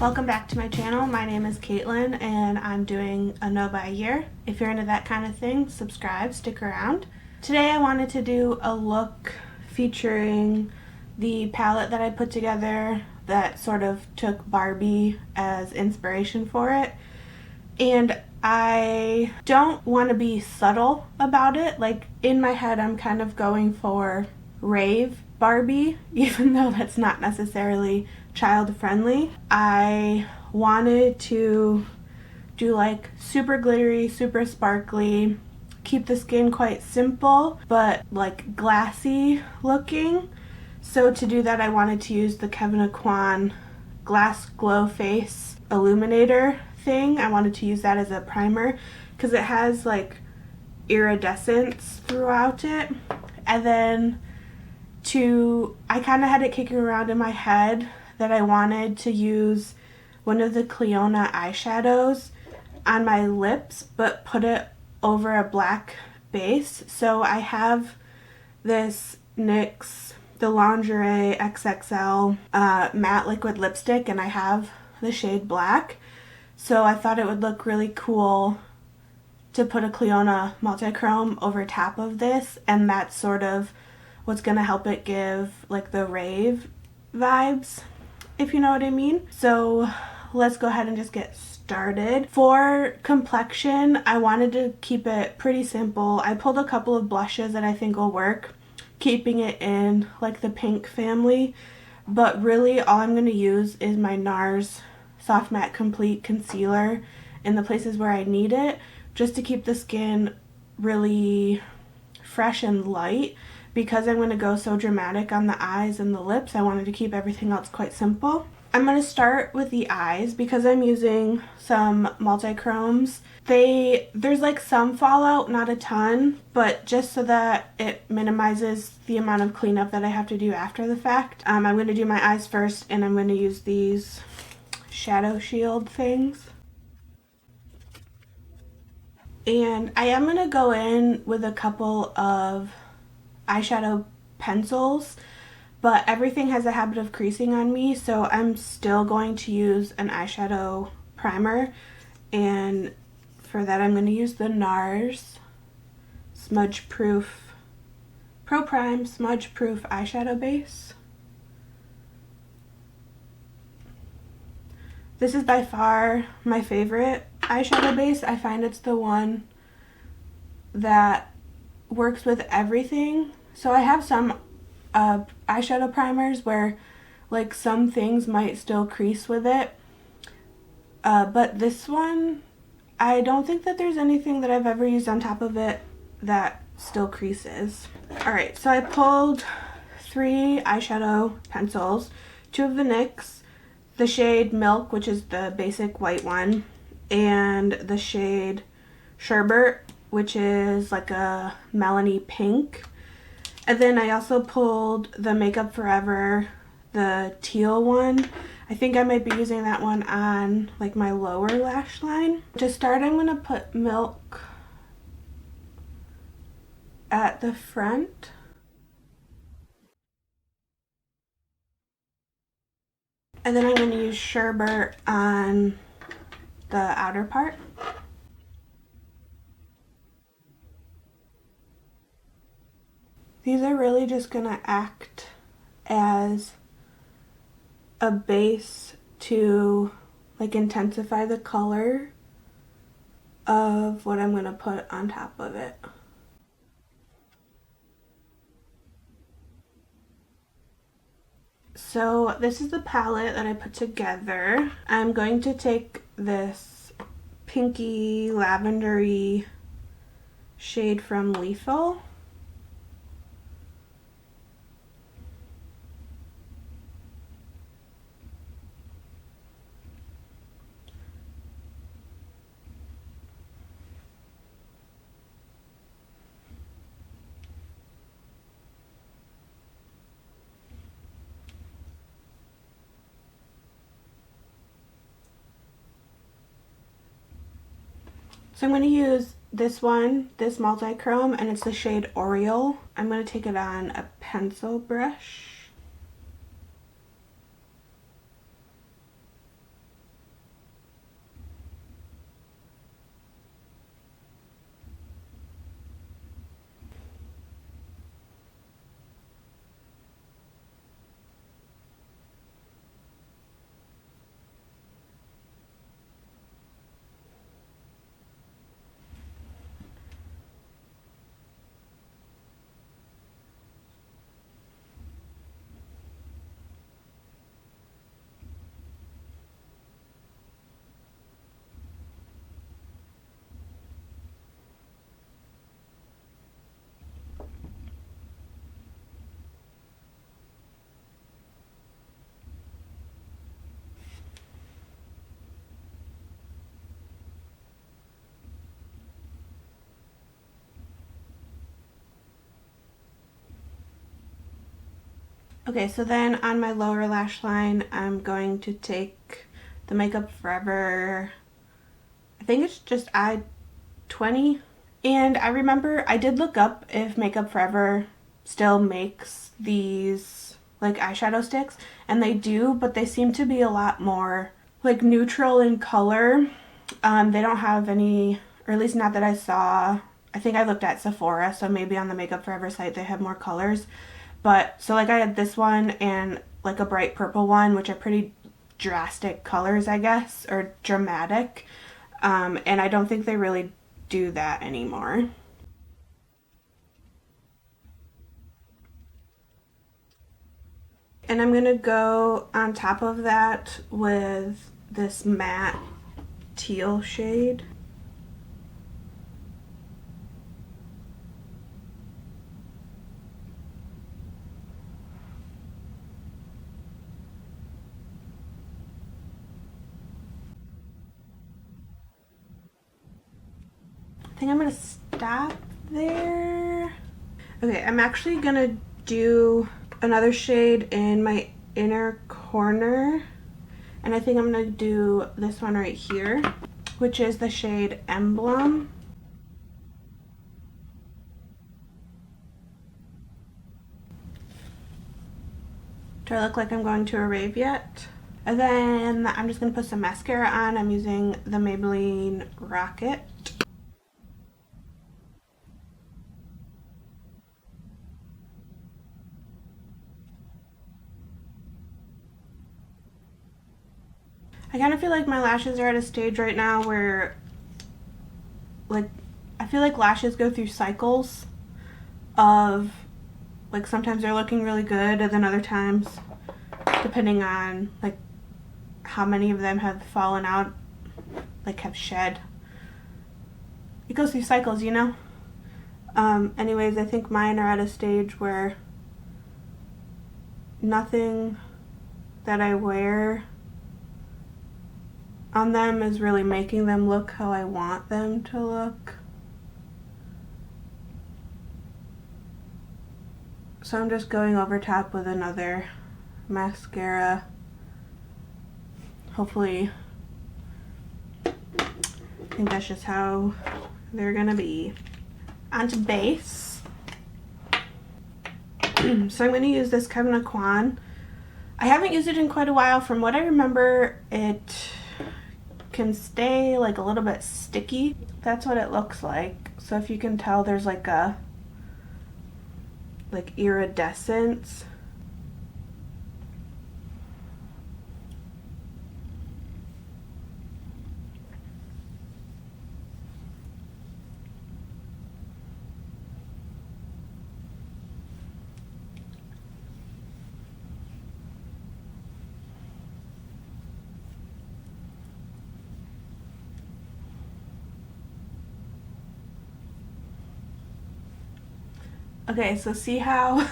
Welcome back to my channel. My name is Caitlin and I'm doing a no buy year. If you're into that kind of thing, subscribe, stick around. Today I wanted to do a look featuring the palette that I put together that sort of took Barbie as inspiration for it. And I don't want to be subtle about it. Like, in my head I'm kind of going for Rave Barbie, even though that's not necessarily child friendly. I wanted to do like super glittery, super sparkly, keep the skin quite simple but like glassy looking. So to do that I wanted to use the Kevyn Glass Glow Face Illuminator thing. I wanted to use that as a primer because it has like iridescence throughout it. And then I kind of had it kicking around in my head that I wanted to use one of the Clionadh eyeshadows on my lips but put it over a black base. So I have this NYX the Lingerie XXL matte liquid lipstick and I have the shade black. So I thought it would look really cool to put a Clionadh multi-chrome over top of this, and that's sort of what's going to help it give like the rave vibes, if you know what I mean. So let's go ahead and just get started. For complexion, I wanted to keep it pretty simple. I pulled a couple of blushes that I think will work, keeping it in like the pink family, but really all I'm going to use is my Nars Soft Matte Complete Concealer in the places where I need it, just to keep the skin really fresh and light. Because I'm going to go so dramatic on the eyes and the lips, I wanted to keep everything else quite simple. I'm going to start with the eyes because I'm using some multi-chromes. There's like some fallout, not a ton, but just so that it minimizes the amount of cleanup that I have to do after the fact. I'm going to do my eyes first, and I'm going to use these shadow shield things. And I am going to go in with a couple of eyeshadow pencils, but everything has a habit of creasing on me, so I'm still going to use an eyeshadow primer, and for that I'm going to use the Nars Smudge Proof Pro Prime Smudge Proof eyeshadow base. This is by far my favorite eyeshadow base. I find it's the one that works with everything. So I have some eyeshadow primers where like some things might still crease with it, but this one, I don't think that there's anything that I've ever used on top of it that still creases. Alright, so I pulled 3 eyeshadow pencils, 2 of the NYX, the shade Milk, which is the basic white one, and the shade Sherbert, which is like a melony pink. And then I also pulled the Makeup Forever, the teal one. I think I might be using that one on like my lower lash line. To start, I'm going to put Milk at the front. And then I'm going to use Sherbert on the outer part. These are really just going to act as a base to like intensify the color of what I'm going to put on top of it. So this is the palette that I put together. I'm going to take this pinky lavendery shade from Lethal. So I'm going to use this one, this multi-chrome, and it's the shade Oriole. I'm going to take it on a pencil brush. Okay, so then on my lower lash line, I'm going to take the Makeup Forever, I think it's just I-20. And I remember I did look up if Makeup Forever still makes these like eyeshadow sticks, and they do, but they seem to be a lot more like neutral in color. They don't have any, or at least not that I saw. I think I looked at Sephora, so maybe on the Makeup Forever site they have more colors. But so like I had this one and like a bright purple one, which are pretty drastic colors, I guess, or dramatic. And I don't think they really do that anymore. And I'm gonna go on top of that with this matte teal shade. I think I'm gonna stop there. Okay, I'm actually gonna do another shade in my inner corner, and I think I'm gonna do this one right here, which is the shade Emblem. Do I look like I'm going to a rave yet? And then I'm just gonna put some mascara on. I'm using the Maybelline Rocket. I kind of feel like my lashes are at a stage right now where, like, I feel like lashes go through cycles of, like, sometimes they're looking really good, and then other times, depending on, like, how many of them have fallen out, like, have shed. It goes through cycles, you know? Anyways, I think mine are at a stage where nothing that I wear on them is really making them look how I want them to look. So I'm just going over top with another mascara. Hopefully, I think that's just how they're gonna be. Onto base. So I'm gonna use this Kevyn aucoin. I haven't used it in quite a while. From what I remember, it can stay like a little bit sticky. That's what it looks like. So if you can tell, there's like a iridescence. Okay, so see how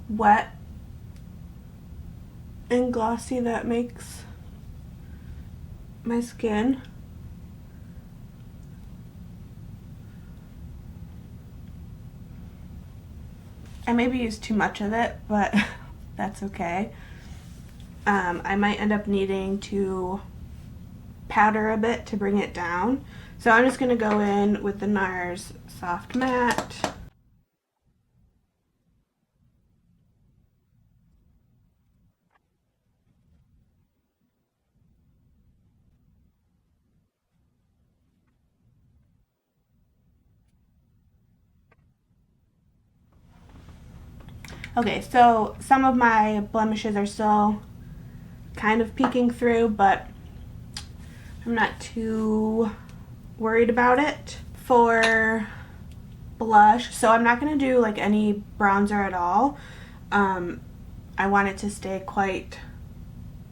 wet and glossy that makes my skin? I maybe used too much of it, but that's okay. I might end up needing to powder a bit to bring it down. So I'm just gonna go in with the Nars Soft Matte. Okay, so some of my blemishes are still kind of peeking through, but I'm not too worried about it. For blush, so I'm not going to do like any bronzer at all. I want it to stay quite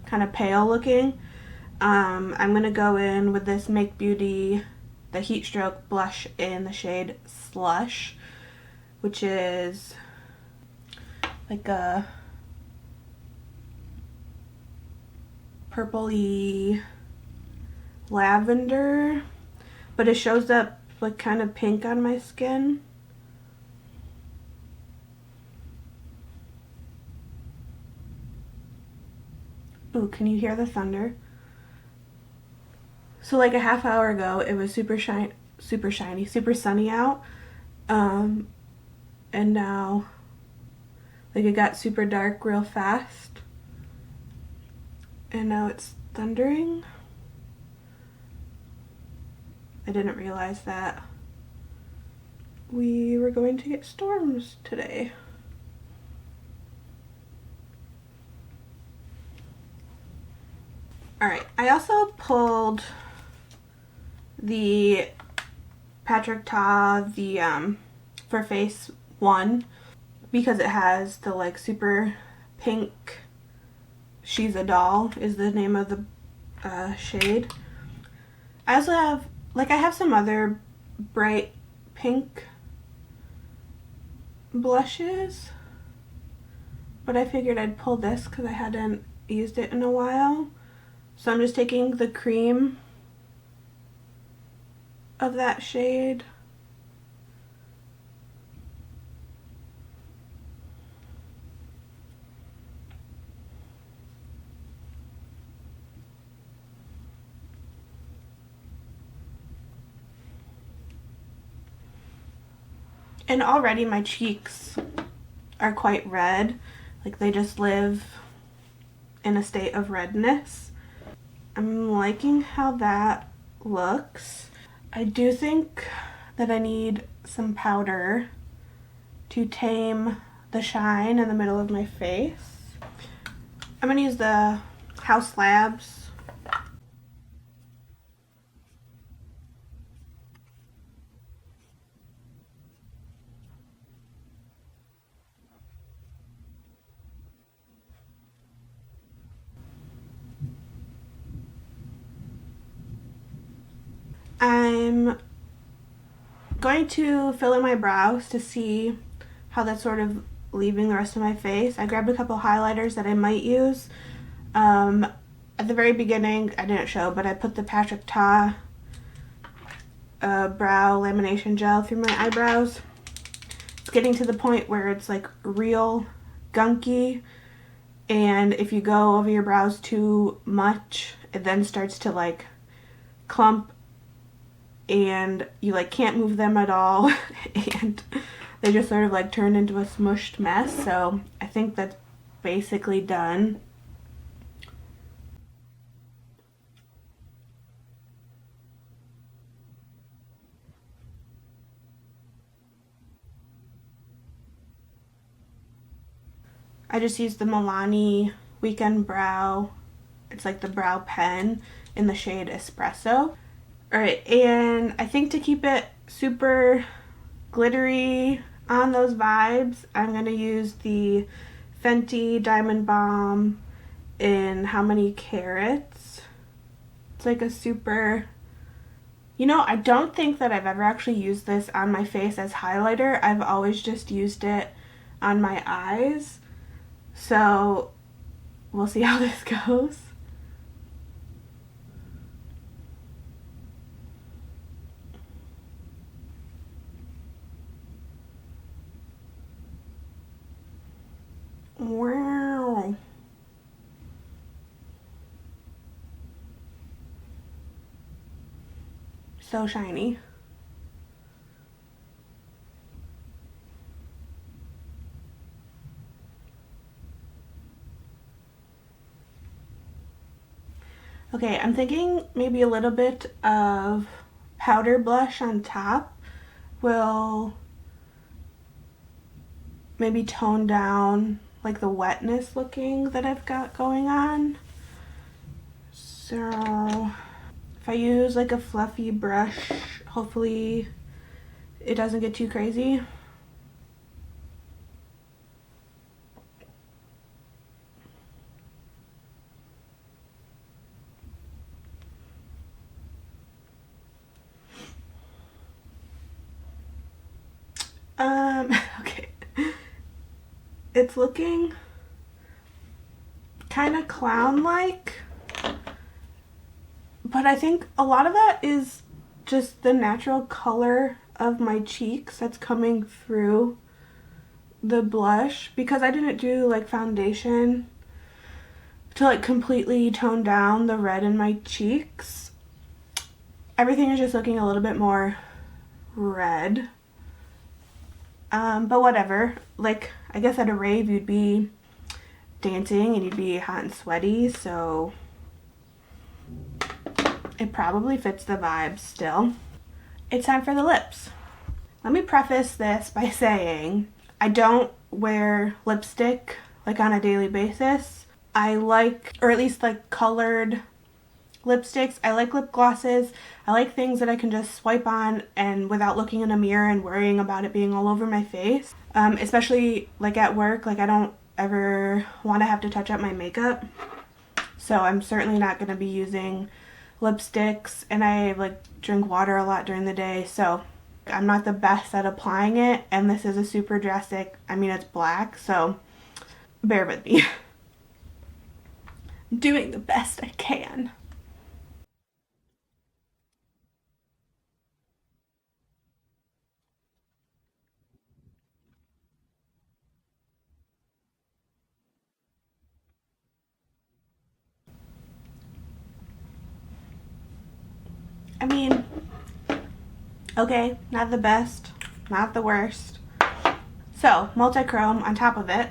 kind of pale looking. I'm going to go in with this Make Beauty, the Heat Stroke blush in the shade Slush, which is like a purpley lavender, but it shows up like kind of pink on my skin. Ooh, can you hear the thunder? So like a half hour ago, it was super shiny, super sunny out. And now, like, it got super dark real fast. And now it's thundering. I didn't realize that we were going to get storms today. Alright, I also pulled the Patrick Ta, the For Face 1, because it has the like super pink She's a Doll is the name of the shade. I also have, like, I have some other bright pink blushes, but I figured I'd pull this because I hadn't used it in a while. So I'm just taking the cream of that shade. And already my cheeks are quite red, like they just live in a state of redness. I'm liking how that looks. I do think that I need some powder to tame the shine in the middle of my face. I'm gonna use the Haus Labs. I'm going to fill in my brows to see how that's sort of leaving the rest of my face. I grabbed a couple highlighters that I might use. At the very beginning, I didn't show, but I put the Patrick Ta brow lamination gel through my eyebrows. It's getting to the point where it's like real gunky, and if you go over your brows too much, it then starts to like clump and you like can't move them at all and they just sort of like turn into a smushed mess. So I think that's basically done. I just used the Milani Weekend Brow. It's like the brow pen in the shade Espresso. Alright, and I think to keep it super glittery on those vibes, I'm going to use the Fenty Diamond Bomb in How Many Carats. It's like a super... You know, I don't think that I've ever actually used this on my face as highlighter. I've always just used it on my eyes. So, we'll see how this goes. Wow. So shiny. Okay, I'm thinking maybe a little bit of powder blush on top will maybe tone down like the wetness looking that I've got going on. So if I use like a fluffy brush, hopefully it doesn't get too crazy. Okay. It's looking kind of clown-like, but I think a lot of that is just the natural color of my cheeks that's coming through the blush, because I didn't do like foundation. to like completely tone down the red in my cheeks. Everything is just looking a little bit more red. But whatever. Like, I guess at a rave you'd be dancing and you'd be hot and sweaty, so it probably fits the vibe still. It's time for the lips. Let me preface this by saying I don't wear lipstick like on a daily basis. I like, or at least like colored lipsticks. I like lip glosses. I like things that I can just swipe on and without looking in a mirror and worrying about it being all over my face. Especially like at work, like I don't ever want to have to touch up my makeup. So I'm certainly not going to be using lipsticks, and I like drink water a lot during the day, so I'm not the best at applying it, and this is a super drastic, I mean it's black, so bear with me. I'm doing the best I can. I mean, okay, not the best, not the worst. So, multi-chrome on top of it.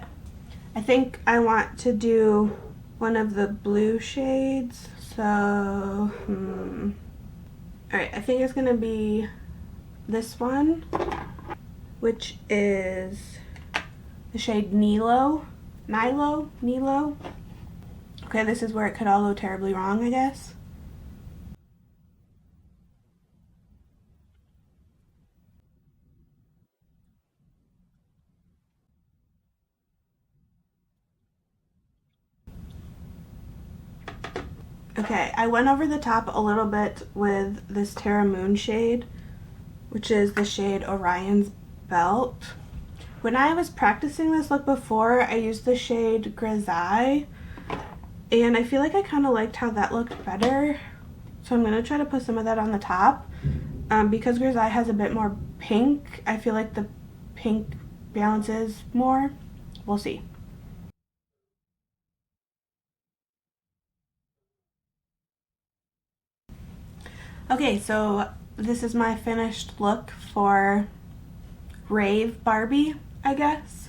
I think I want to do one of the blue shades. So, alright, I think it's going to be this one, which is the shade Nilo. Okay, this is where it could all go terribly wrong, I guess. Okay, I went over the top a little bit with this Terra Moon shade, which is the shade Orion's Belt. When I was practicing this look before, I used the shade Glassy, and I feel like I kind of liked how that looked better. So I'm going to try to put some of that on the top. Because Glassy has a bit more pink, I feel like the pink balances more. We'll see. Okay, so this is my finished look for Rave Barbie, I guess.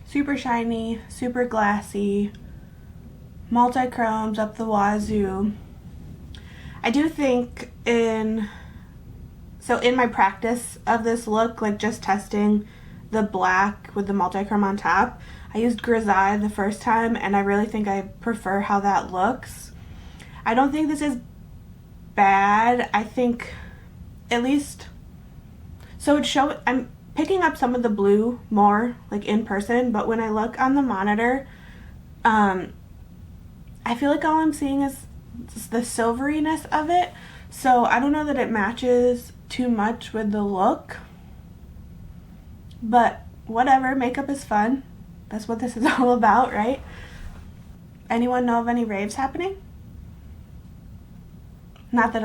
Super shiny, super glassy, multi-chromes up the wazoo. I do think in my practice of this look, like just testing the black with the multi-chrome on top, I used Glassy the first time, and I really think I prefer how that looks. I don't think this is bad. I think at least, so I'm picking up some of the blue more like in person, but when I look on the monitor, I feel like all I'm seeing is the silveriness of it. So I don't know that it matches too much with the look, but whatever, makeup is fun. That's what this is all about, right? Anyone know of any raves happening? Not that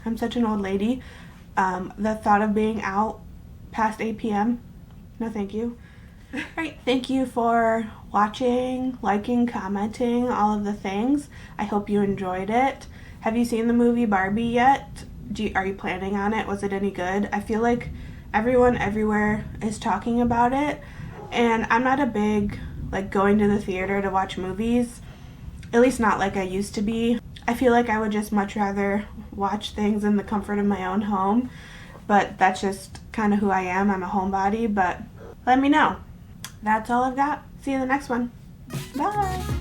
I'm such an old lady. The thought of being out past 8 p.m. No thank you. Alright, thank you for watching, liking, commenting, all of the things. I hope you enjoyed it. Have you seen the movie Barbie yet? Are you planning on it? Was it any good? I feel like everyone everywhere is talking about it, and I'm not a big like going to the theater to watch movies, at least not like I used to be. I feel like I would just much rather watch things in the comfort of my own home, but that's just kind of who I am. I'm a homebody, but let me know. That's all I've got. See you in the next one. Bye!